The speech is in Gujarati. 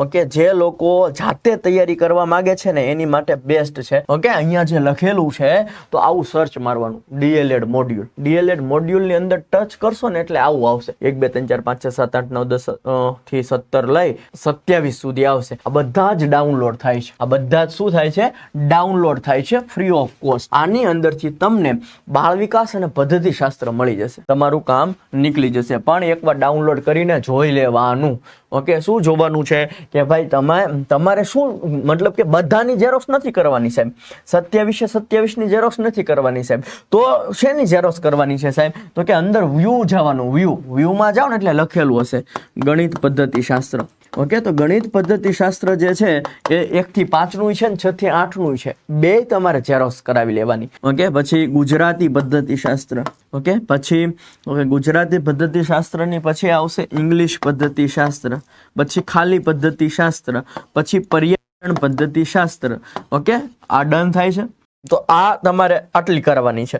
ઓકે, જે લોકો જાતે તૈયારી કરવા માંગે છે ને એની માટે બેસ્ટ છે. ઓકે, અહીંયા જે લખેલું છે તો આવું સર્ચ મારવાનું, ડીએલએડ મોડ્યુલ. ડીએલએડ મોડ્યુલની અંદર ટચ કરશો ને એટલે આવું આવશે. 1 2 3 4 5 6 7 8 9 10 થી 17 લઈ 27 સુધી આવશે. આ બધા જ ડાઉનલોડ થાય છે. આ બધા જ શું થાય છે? ડાઉનલોડ થાય છે ફ્રી ઓફ કોસ્ટ. આની અંદરથી તમને બાળ વિકાસ અને પદ્ધતિશાસ્ત્ર મળી જશે. તમારું કામ નીકળી જશે. પણ એકવાર ડાઉનલોડ કરીને જોઈ લેવાનું. ઓકે, શું જોવાનું છે કે ભાઈ તમારે શું મતલબ કે બધાની ઝેરોક્સ નથી કરવાની સાહેબ. 27 ની ઝેરોક્સ નથી કરવાની સાહેબ. તો શેની ઝેરોક્સ કરવાની છે સાહેબ? તો કે અંદર વ્યૂ જવાનું. વ્યૂમાં જાઓ ને એટલે લખેલું હશે ગણિત પદ્ધતિશાસ્ત્ર. ઓકે, તો ગણિત પદ્ધતિશાસ્ત્ર જે છે એ 1 થી 5 નું છે ને 6 થી 8 નું છે. બે તમારે ઝેરોક્સ કરાવી લેવાની. ઓકે, પછી ગુજરાતી પદ્ધતિશાસ્ત્ર. ઓકે, પછી ગુજરાતી પદ્ધતિશાસ્ત્રની પછી આવશે ઇંગ્લિશ પદ્ધતિશાસ્ત્ર, પછી ખાલી પદ્ધતિશાસ્ત્ર, પછી પર્યાવરણ પદ્ધતિશાસ્ત્ર. ઓકે, આ ડન થાય છે. તો આ તમારે આટલી કરવાની છે.